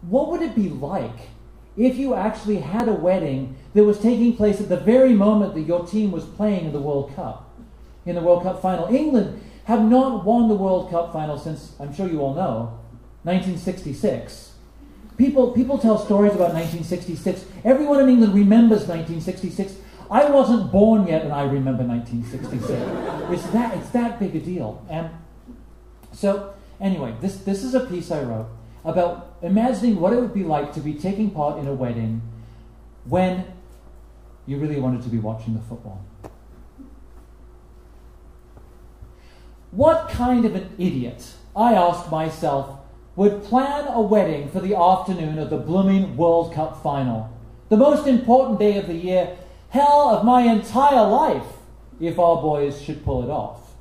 what would it be like if you actually had a wedding that was taking place at the very moment that your team was playing in the World Cup, in the World Cup final? England have not won the World Cup final since, I'm sure you all know, 1966. People tell stories about 1966. Everyone in England remembers 1966. I wasn't born yet, and I remember 1966. It's that big a deal. And so, anyway, this is a piece I wrote about imagining what it would be like to be taking part in a wedding when you really wanted to be watching the football. What kind of an idiot, I asked myself, would plan a wedding for the afternoon of the blooming World Cup final, the most important day of the year, hell of my entire life, if our boys should pull it off?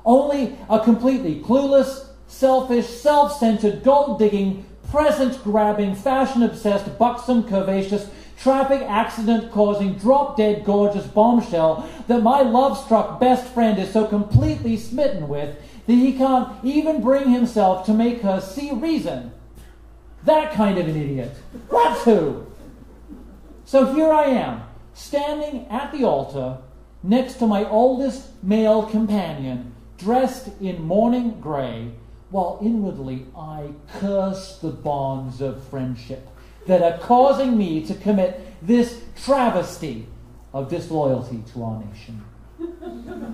Only a completely clueless, selfish, self-centered, gold-digging, present-grabbing, fashion-obsessed, buxom, curvaceous, traffic accident-causing, drop-dead gorgeous bombshell that my love-struck best friend is so completely smitten with that he can't even bring himself to make her see reason. That kind of an idiot. That's who. So here I am, standing at the altar next to my oldest male companion, dressed in mourning grey, while inwardly I curse the bonds of friendship that are causing me to commit this travesty of disloyalty to our nation.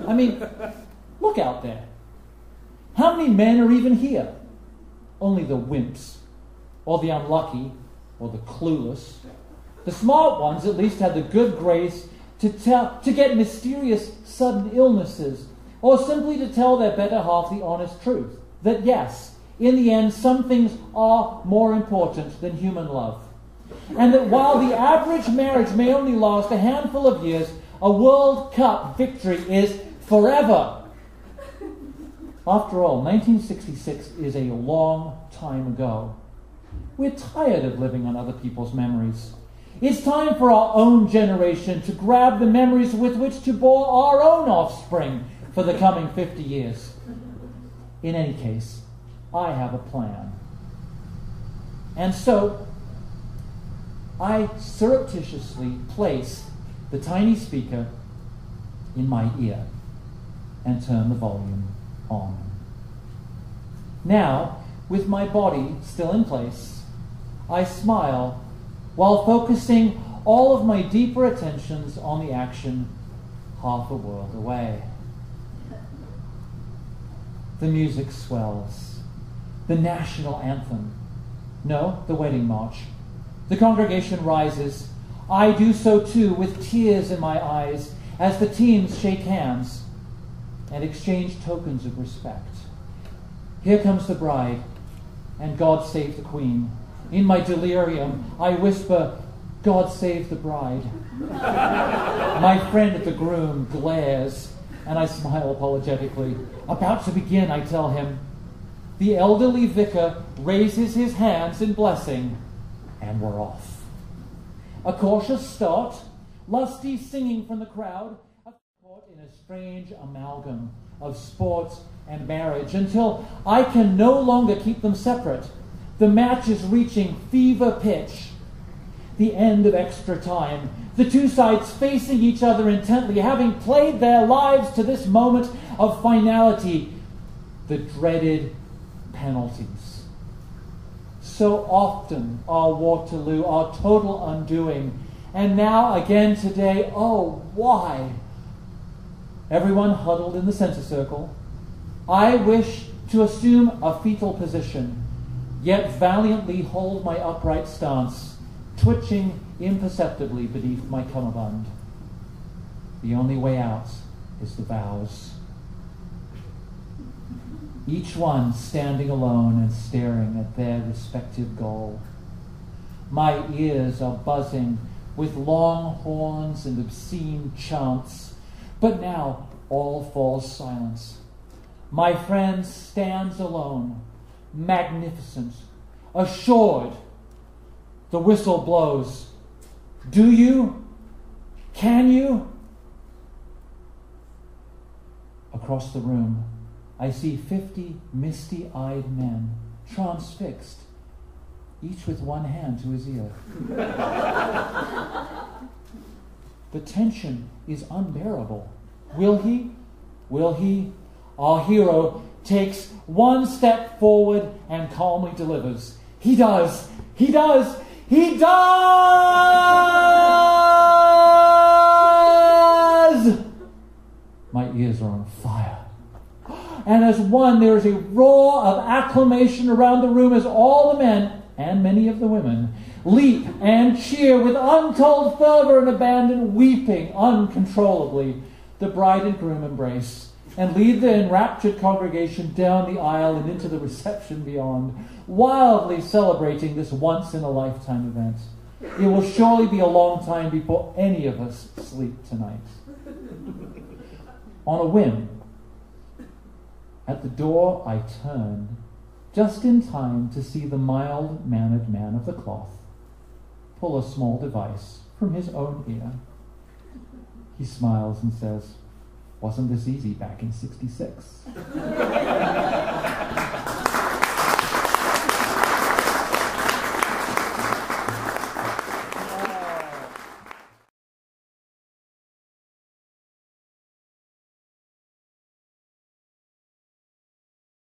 I mean, look out there. How many men are even here? Only the wimps, or the unlucky, or the clueless. The smart ones at least had the good grace to get mysterious sudden illnesses, or simply to tell their better half the honest truth, that yes, in the end, some things are more important than human love. And that while the average marriage may only last a handful of years, a World Cup victory is forever. After all, 1966 is a long time ago. We're tired of living on other people's memories. It's time for our own generation to grab the memories with which to bore our own offspring for the coming 50 years. In any case, I have a plan. And so, I surreptitiously place the tiny speaker in my ear and turn the volume on. Now, with my body still in place, I smile while focusing all of my deeper attentions on the action half a world away. The music swells. The national anthem. No, the wedding march. The congregation rises. I do so too, with tears in my eyes, as the teams shake hands and exchange tokens of respect. Here comes the bride, and God save the queen. In my delirium, I whisper, God save the bride. My friend the groom glares, and I smile apologetically. About to begin, I tell him. The elderly vicar raises his hands in blessing, and we're off. A cautious start, lusty singing from the crowd, caught in a strange amalgam of sports and marriage, until I can no longer keep them separate. The match is reaching fever pitch. The end of extra time. The two sides facing each other intently, having played their lives to this moment of finality. The dreaded penalties. So often our Waterloo, our total undoing. And now again today, oh, why? Everyone huddled in the center circle. I wish to assume a fetal position, yet valiantly hold my upright stance, twitching imperceptibly beneath my cummerbund. The only way out is the vows. Each one standing alone and staring at their respective goal. My ears are buzzing with long horns and obscene chants, but now all falls silence. My friend stands alone, magnificent, assured. The whistle blows. Do you? Can you? Across the room, I see 50 misty-eyed men, transfixed. each with one hand to his ear. The tension is unbearable. Will he? Will he? Our hero takes one step forward and calmly delivers. He does! He does! He does! My ears are on fire. And as one, there is a roar of acclamation around the room as all the men, and many of the women, leap and cheer with untold fervor and abandon, weeping uncontrollably. The bride and groom embrace and lead the enraptured congregation down the aisle and into the reception beyond, wildly celebrating this once-in-a-lifetime event. It will surely be a long time before any of us sleep tonight. On a whim, at the door I turn, just in time to see the mild-mannered man of the cloth pull a small device from his own ear. He smiles and says, "Wasn't this easy back in '66?"